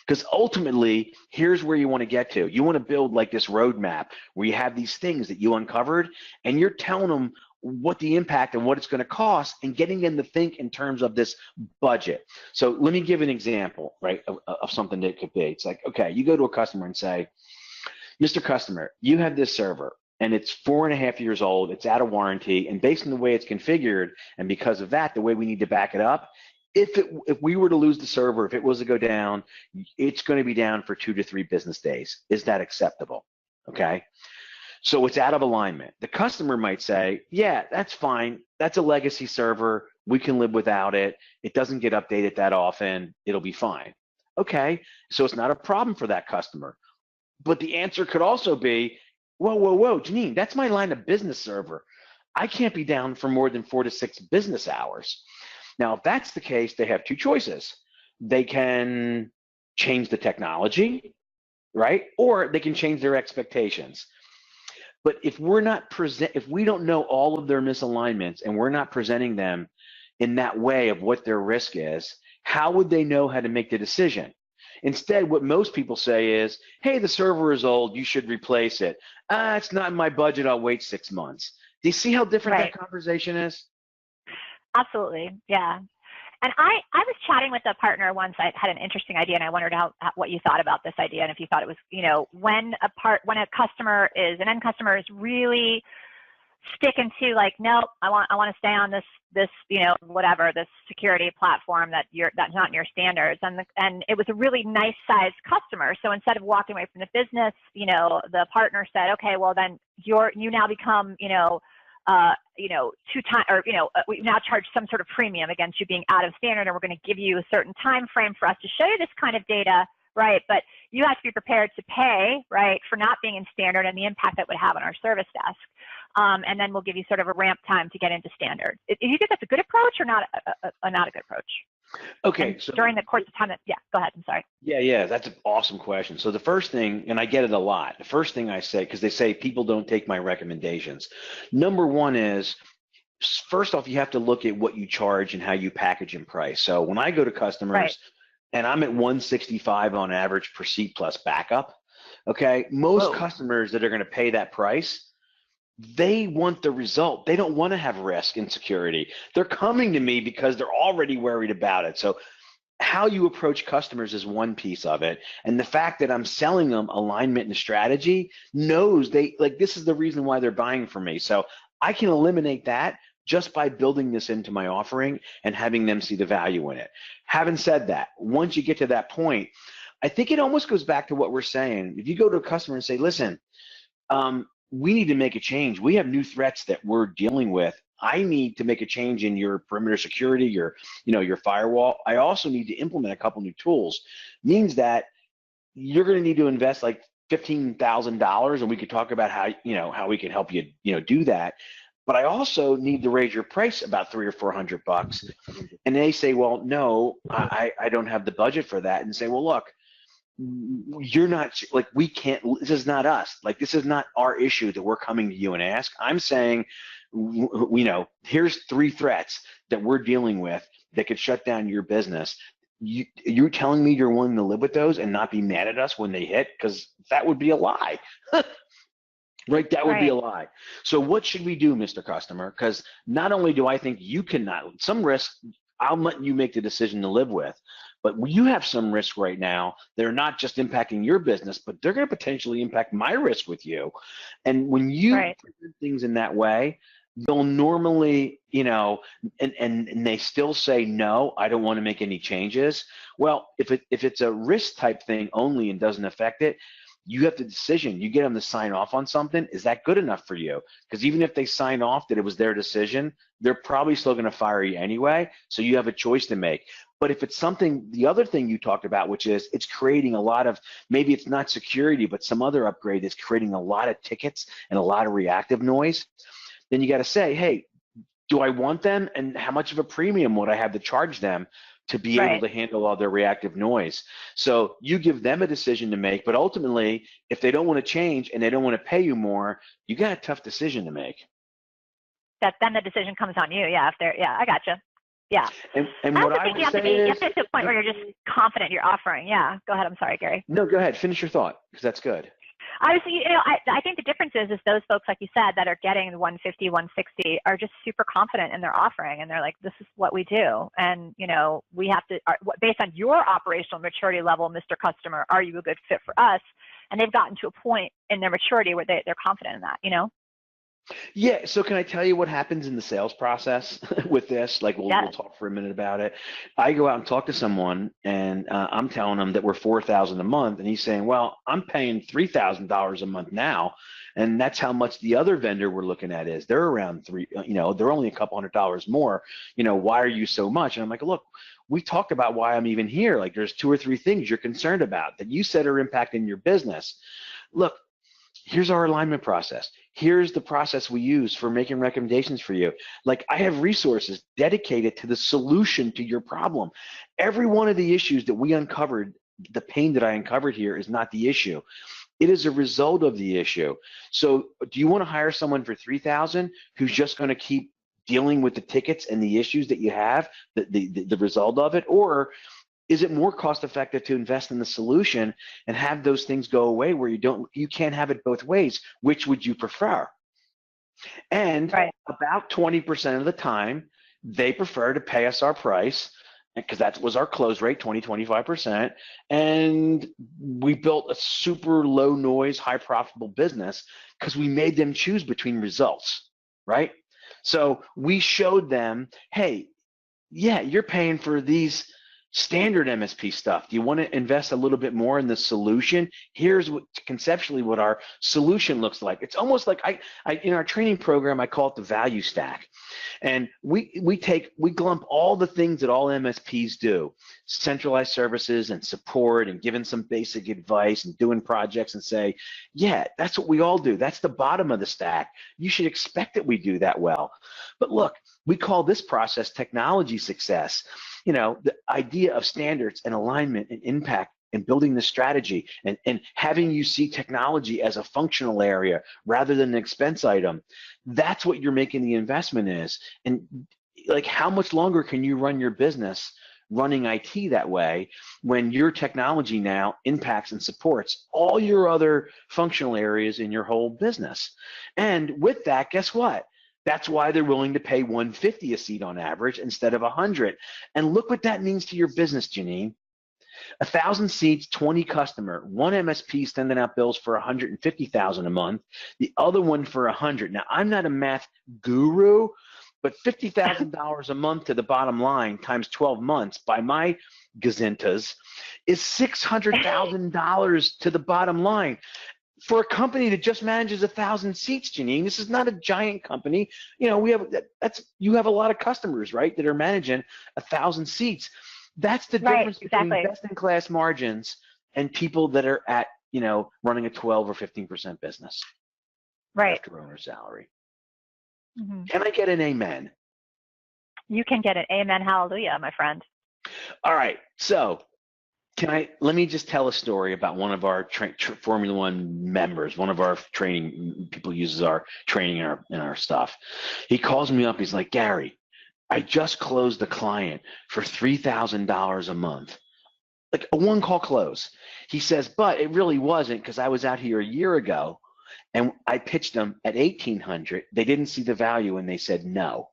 Because ultimately, here's where you want to get to. You want to build like this roadmap where you have these things that you uncovered and you're telling them what the impact and what it's going to cost and getting them to think in terms of this budget. So let me give an example, right, of something that could be. It's like, okay, you go to a customer and say, Mr. Customer, you have this server and it's 4.5 years old, it's out of warranty, and based on the way it's configured, and because of that, the way we need to back it up, if we were to lose the server, if it was to go down, it's going to be down for 2 to 3 business days. Is that acceptable? Okay. So it's out of alignment. The customer might say, yeah, that's fine. That's a legacy server. We can live without it. It doesn't get updated that often. It'll be fine. Okay. So it's not a problem for that customer. But the answer could also be, whoa, Janine, that's my line of business server. I can't be down for more than 4 to 6 business hours. Now, if that's the case, they have 2 choices. They can change the technology, right? Or they can change their expectations. But if we don't know all of their misalignments and we're not presenting them in that way of what their risk is, how would they know how to make the decision? Instead, what most people say is, hey, the server is old, you should replace it. It's not in my budget, I'll wait 6 months. Do you see how different that conversation is? Absolutely, yeah. And I was chatting with a partner once. I had an interesting idea, and I wondered what you thought about this idea, and if you thought it was, you know, when an end customer is really sticking to like, nope, I want to stay on this you know, whatever, this security platform that's not in your standards, and it was a really nice sized customer. So instead of walking away from the business, you know, the partner said, okay, well then you now become, you know, 2 times, or, you know, we now charge some sort of premium against you being out of standard, and we're going to give you a certain time frame for us to show you this kind of data, right? But you have to be prepared to pay, right, for not being in standard and the impact that would have on our service desk. And then we'll give you sort of a ramp time to get into standard. Do you think that's a good approach or not a good approach? Okay. And so during the course of time, yeah, go ahead. I'm sorry. Yeah, that's an awesome question. So the first thing, and I get it a lot, the first thing I say, because they say people don't take my recommendations. Number one is, first off, you have to look at what you charge and how you package and price. So when I go to customers and I'm at $165 on average per seat plus backup, okay, most customers that are going to pay that price, they want the result. They don't want to have risk and security. They're coming to me because they're already worried about it. So how you approach customers is one piece of it. And the fact that I'm selling them alignment and strategy knows they like this is the reason why they're buying from me. So I can eliminate that just by building this into my offering and having them see the value in it. Having said that, once you get to that point, I think it almost goes back to what we're saying. If you go to a customer and say, listen, we need to make a change. We have new threats that we're dealing with. I need to make a change in your perimeter security, your firewall. I also need to implement a couple new tools. Means that you're going to need to invest like $15,000, and we could talk about how we can help you, do that. But I also need to raise your price about $300 or $400. And they say, well, no, I don't have the budget for that. And say, well, look, you're not like we can't. This is not us. Like this is not our issue that we're coming to you and ask. I'm saying, here's 3 threats that we're dealing with that could shut down your business. You're telling me you're willing to live with those and not be mad at us when they hit? Because that would be a lie. Right, that would be a lie. So what should we do, Mr. Customer? Because not only do I think you cannot, some risks, I'll let you make the decision to live with, but you have some risk right now that are not just impacting your business, but they're going to potentially impact my risk with you. And when you present things in that way, they'll normally, and they still say, no, I don't want to make any changes. Well, if it's a risk type thing only and doesn't affect it, you have the decision. You get them to sign off on something. Is that good enough for you? Because even if they sign off that it was their decision, they're probably still going to fire you anyway. So you have a choice to make. But if it's something, the other thing you talked about, which is it's creating a lot of, maybe it's not security, but some other upgrade that's creating a lot of tickets and a lot of reactive noise, then you got to say, hey, do I want them? And how much of a premium would I have to charge them to be able to handle all their reactive noise? So you give them a decision to make, but ultimately, if they don't want to change and they don't want to pay you more, you got a tough decision to make. Then the decision comes on you. Yeah, I gotcha. Yeah. And what I would say is, you have to get to a point where you're just confident you're offering. Yeah. Go ahead. I'm sorry, Gary. No, go ahead. Finish your thought, because that's good. I think the difference is those folks, like you said, that are getting the 150, 160 are just super confident in their offering, and they're like, this is what we do. And, we have to, based on your operational maturity level, Mr. Customer, are you a good fit for us? And they've gotten to a point in their maturity where they're confident in that, Yeah, so can I tell you what happens in the sales process with this? Like, we'll talk for a minute about it. I go out and talk to someone, and I'm telling them that we're $4,000 a month, and he's saying, well, I'm paying $3,000 a month now, and that's how much the other vendor we're looking at is. They're around they're only a couple $100 more. Why are you so much? And I'm like, look, we talked about why I'm even here. Like, there's 2 or 3 things you're concerned about that you said are impacting your business. Look, here's our alignment process. Here's the process we use for making recommendations for you. Like, I have resources dedicated to the solution to your problem. Every one of the issues that we uncovered, the pain that I uncovered here is not the issue. It is a result of the issue. So do you want to hire someone for $3,000 who's just going to keep dealing with the tickets and the issues that you have, the result of it? Or is it more cost effective to invest in the solution and have those things go away where you can't have it both ways? Which would you prefer? And about 20% of the time, they prefer to pay us our price, because that was our close rate, 20-25%. And we built a super low noise, high profitable business because we made them choose between results, right? So we showed them, hey, yeah, you're paying for these standard MSP stuff. Do you want to invest a little bit more in the solution? Here's conceptually what our solution looks like. It's almost like I in our training program, I call it the value stack. And we glump all the things that all MSPs do, centralized services and support and giving some basic advice and doing projects, and say, yeah, that's what we all do. That's the bottom of the stack. You should expect that we do that well. But look, we call this process technology success. The idea of standards and alignment and impact and building the strategy and having you see technology as a functional area rather than an expense item. That's what you're making the investment is. And like, how much longer can you run your business running IT that way when your technology now impacts and supports all your other functional areas in your whole business? And with that, guess what? That's why they're willing to pay $150 a seat on average instead of $100. And look what that means to your business, Janine. 1,000 seats, 20 customer. One MSP sending out bills for $150,000 a month. The other one for $100. Now, I'm not a math guru, but $50,000 a month to the bottom line times 12 months by my gazintas is $600,000 to the bottom line. For a company that just manages 1,000 seats, Janine, this is not a giant company. You know, you have a lot of customers, right, that are managing 1,000 seats. That's the difference between best-in-class margins and people that are at, you know, running a 12 or 15% business. Right. After owner salary. Mm-hmm. Can I get an amen? You can get an amen, hallelujah, my friend. All right, so let me just tell a story about one of our Formula One members, one of our training people uses our training in our stuff. He calls me up, he's like, Gary, I just closed the client for $3,000 a month, like a one-call close. He says, but it really wasn't because I was out here a year ago and I pitched them at $1,800. They didn't see the value and they said no.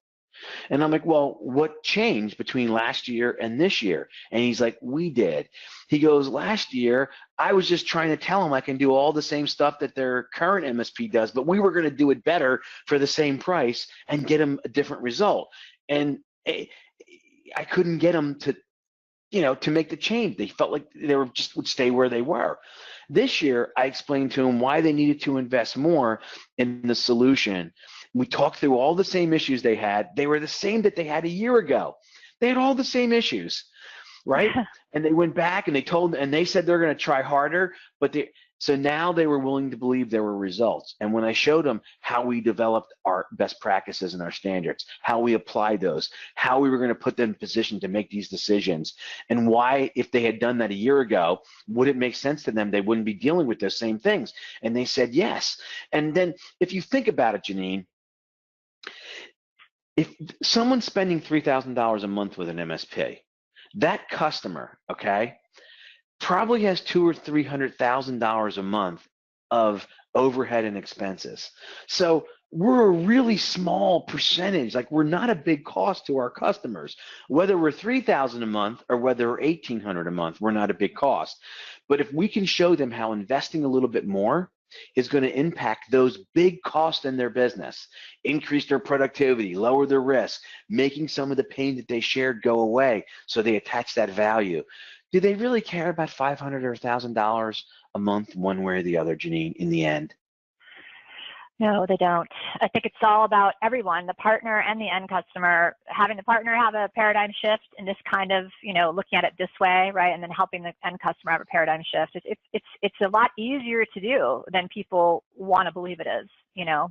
And I'm like, well, what changed between last year and this year? And he's like, we did. He goes, last year, I was just trying to tell them I can do all the same stuff that their current MSP does, but we were going to do it better for the same price and get them a different result. And I couldn't get them to, you know, to make the change. They felt like they would stay where they were. This year, I explained to them why they needed to invest more in the solution. We talked through all the same issues they had. They were the same that they had a year ago. They had all the same issues, right? And they went back and they said they're going to try harder, so now they were willing to believe there were results. And when I showed them how we developed our best practices and our standards, how we applied those, how we were going to put them in position to make these decisions, and why, if they had done that a year ago, would it make sense to them? They wouldn't be dealing with those same things. And they said yes. And then if you think about it, Janine, if someone's spending $3,000 a month with an MSP, that customer, okay, probably has $200,000 or $300,000 a month of overhead and expenses. So we're a really small percentage. Like, we're not a big cost to our customers. Whether we're $3,000 a month or whether we're $1,800 a month, we're not a big cost. But if we can show them how investing a little bit more is going to impact those big costs in their business, increase their productivity, lower their risk, making some of the pain that they shared go away, so they attach that value. Do they really care about $500 or $1,000 a month, one way or the other, Janine, in the end? No, they don't. I think it's all about everyone, the partner and the end customer, having the partner have a paradigm shift and just kind of, you know, looking at it this way, right? And then helping the end customer have a paradigm shift. It's a lot easier to do than people want to believe it is, you know?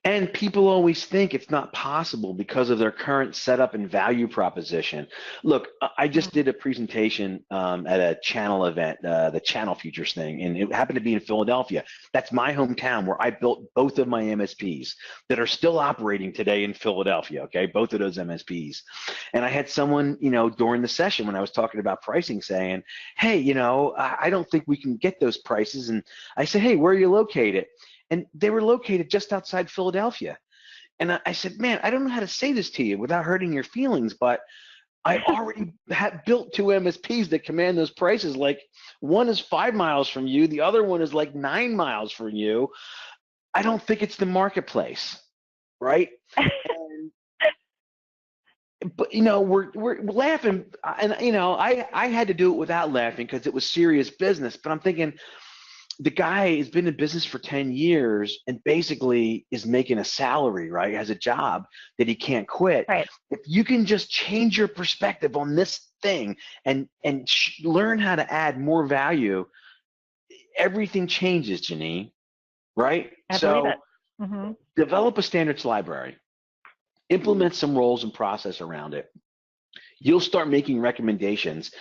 And people always think it's not possible because of their current setup and value proposition. Look, I just did a presentation at a channel event, the Channel Futures thing, and it happened to be in Philadelphia. That's my hometown, where I built both of my MSPs that are still operating today in Philadelphia, okay, both of those MSPs. And I had someone, you know, during the session when I was talking about pricing saying, hey, you know, I don't think we can get those prices. And I said, hey, where are you located? And they were located just outside Philadelphia. And I said, man, I don't know how to say this to you without hurting your feelings, but I already have built two MSPs that command those prices. Like, one is 5 miles from you. The other one is like 9 miles from you. I don't think it's the marketplace, right? But, you know, we're laughing. And, you know, I had to do it without laughing because it was serious business. But I'm thinking, the guy has been in business for 10 years and basically is making a salary, right? Has a job that he can't quit. Right. If you can just change your perspective on this thing and learn how to add more value, everything changes, Janine, right? I believe it. Mm-hmm. Develop a standards library, implement some roles and process around it. You'll start making recommendations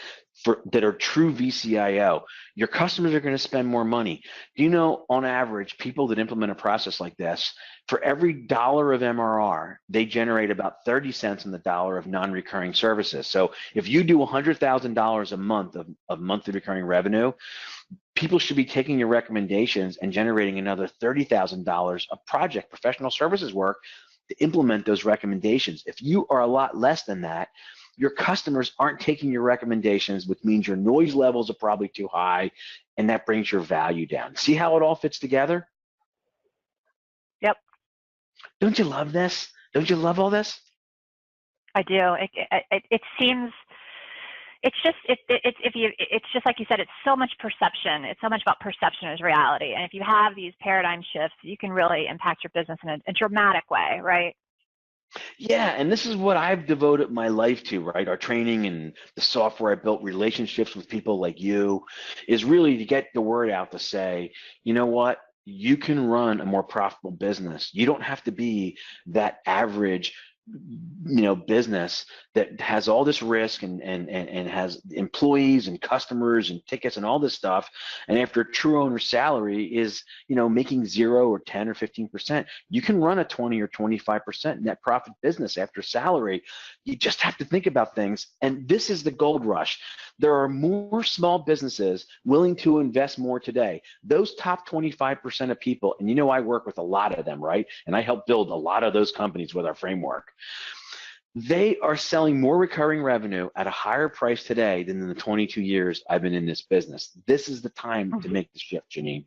that are true VCIO. Your customers are going to spend more money. Do you know, on average, people that implement a process like this, for every dollar of MRR, they generate about 30 cents on the dollar of non-recurring services. So if you do $100,000 a month of monthly recurring revenue, people should be taking your recommendations and generating another $30,000 of project professional services work to implement those recommendations. If you are a lot less than that, your customers aren't taking your recommendations, which means your noise levels are probably too high, and that brings your value down. See how it all fits together? Yep. Don't you love this? Don't you love all this? I do. It seems, it's just like you said, it's so much perception. It's so much about perception as reality. And if you have these paradigm shifts, you can really impact your business in a dramatic way, right? Yeah, and this is what I've devoted my life to, right? Our training and the software I built, relationships with people like you, is really to get the word out to say, you know what? You can run a more profitable business. You don't have to be that average, business that has all this risk and has employees and customers and tickets and all this stuff, and after a true owner salary is making 0 or 10 or 15%. You can run a 20 or 25% net profit business after salary. You just have to think about things, and this is the gold rush. There are more small businesses willing to invest more today. Those top 25% of people, and I work with a lot of them, right? And I help build a lot of those companies with our framework. They are selling more recurring revenue at a higher price today than in the 22 years I've been in this business. This is the time to make the shift, Janine.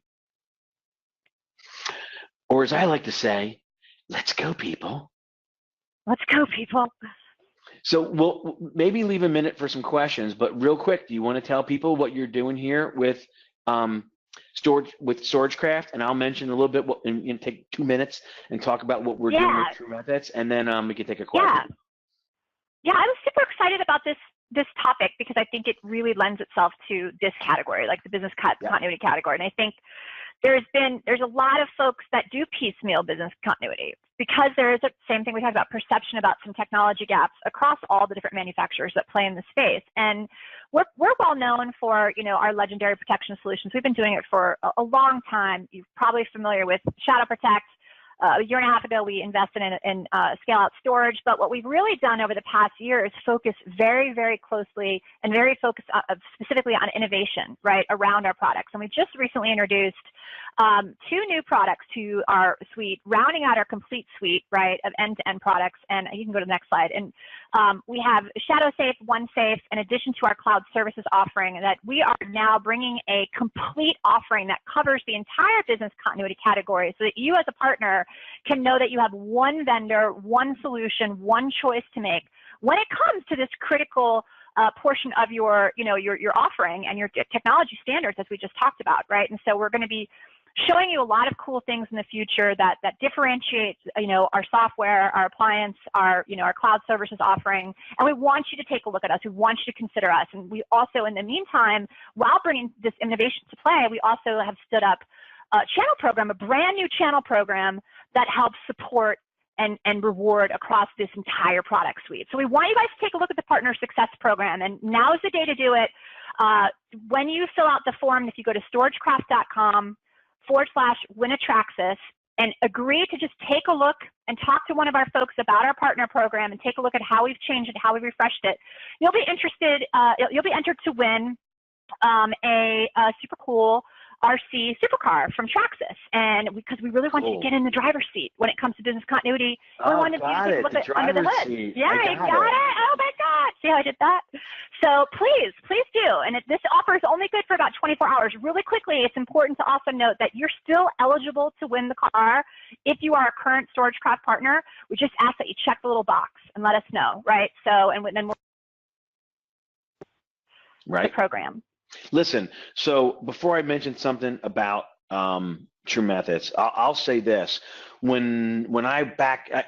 Or as I like to say, let's go, people. Let's go, people. So we'll maybe leave a minute for some questions, but real quick, do you want to tell people what you're doing here with StorageCraft? And I'll mention a little bit and take 2 minutes and talk about what we're doing with TruMethods, and then we can take a question. Yeah, I was super excited about this topic because I think it really lends itself to this category, like the business continuity category. And I think there's a lot of folks that do piecemeal business continuity because there is the same thing we talked about, perception about some technology gaps across all the different manufacturers that play in the space. And we're well known for our legendary protection solutions. We've been doing it for a long time. You're probably familiar with Shadow Protect. A year and a half ago, we invested in scale-out storage. But what we've really done over the past year is focus very, very closely and very focused specifically on innovation, right, around our products. And we just recently introduced 2 new products to our suite, rounding out our complete suite, right, of end-to-end products. And you can go to the next slide. And we have ShadowSafe, OneSafe, in addition to our cloud services offering, that we are now bringing a complete offering that covers the entire business continuity category so that you as a partner can know that you have one vendor, one solution, one choice to make when it comes to this critical portion of your offering and your technology standards, as we just talked about, right? And so we're going to be showing you a lot of cool things in the future that differentiates, our software, our appliance, our cloud services offering. And we want you to take a look at us. We want you to consider us. And we also, in the meantime, while bringing this innovation to play, we also have stood up a channel program, a brand new channel program that helps support and reward across this entire product suite. So we want you guys to take a look at the Partner Success Program, and now is the day to do it. When you fill out the form, if you go to storagecraft.com/winatraxis and agree to just take a look and talk to one of our folks about our partner program and take a look at how we've changed it, how we've refreshed it, you'll be entered to win a super cool RC supercar from Traxis, and because we really want you to get in the driver's seat when it comes to business continuity. We wanted you to take a look at under the hood. Yeah, you got it. Oh my God! See how I did that? So please do. And this offer is only good for about 24 hours. Really quickly, it's important to also note that you're still eligible to win the car if you are a current StorageCraft partner. We just ask that you check the little box and let us know, right? So, and then we'll the program. Listen, so before I mention something about TruMethods, I'll say this: when I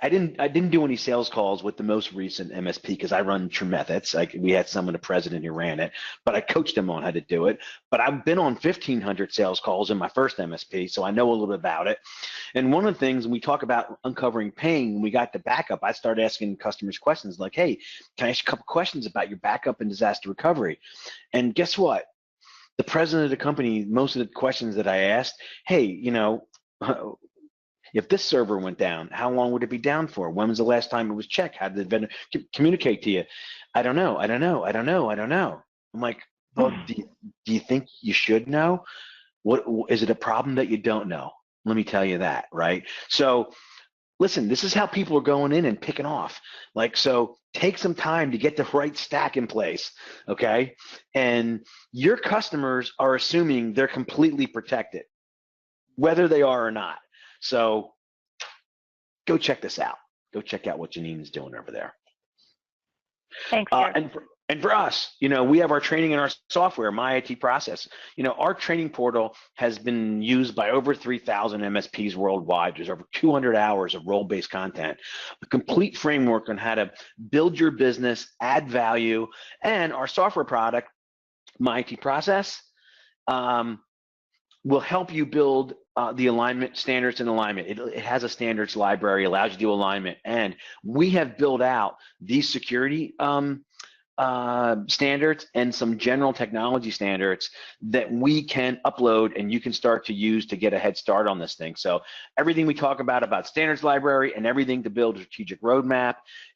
didn't do any sales calls with the most recent MSP because I run TruMethods. We had someone, the president who ran it, but I coached them on how to do it. But I've been on 1,500 sales calls in my first MSP, so I know a little bit about it. And one of the things when we talk about uncovering pain, when we got the backup, I started asking customers questions like, "Hey, can I ask you a couple questions about your backup and disaster recovery?" And guess what? The president of the company, most of the questions that I asked, hey, if this server went down, how long would it be down for? When was the last time it was checked? How did the vendor communicate to you? I don't know. I'm like, well, do you think you should know? What is it a problem that you don't know? Let me tell you that, right? So listen, this is how people are going in and picking off. Like, so take some time to get the right stack in place, okay? And your customers are assuming they're completely protected, whether they are or not. So go check this out. Go check out what Janine's doing over there. Thanks, Dirk. And for us, we have our training in our software, My IT Process. Our training portal has been used by over 3,000 MSPs worldwide. There's over 200 hours of role-based content, a complete framework on how to build your business, add value, and our software product, My IT Process, will help you build the alignment, standards and alignment. It has a standards library, allows you to do alignment, and we have built out these security standards and some general technology standards that we can upload and you can start to use to get a head start on this thing. So everything we talk about standards library and everything to build a strategic roadmap,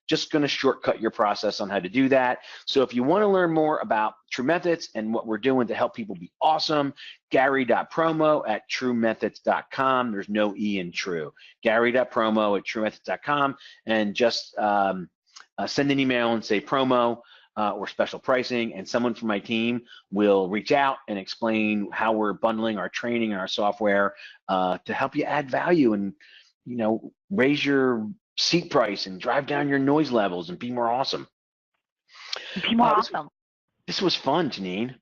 just going to shortcut your process on how to do that. So if you want to learn more about TruMethods and what we're doing to help people be awesome, Gary.promo@TruMethods.com. There's no E in True. Gary.promo@TruMethods.com, and just send an email and say promo or special pricing, and someone from my team will reach out and explain how we're bundling our training and our software to help you add value and raise your seat price and drive down your noise levels and be more awesome. Be more awesome. This was fun, Janine.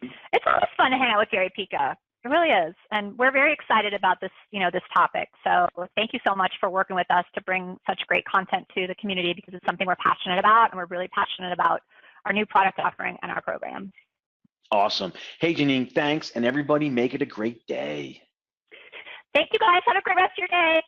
It's always fun to hang out with Gary Pica. It really is, and we're very excited about this, this topic. So thank you so much for working with us to bring such great content to the community, because it's something we're passionate about, and we're really passionate about our new product offering and our program. Awesome. Hey, Janine, thanks, and everybody make it a great day. Thank you, guys. Have a great rest of your day.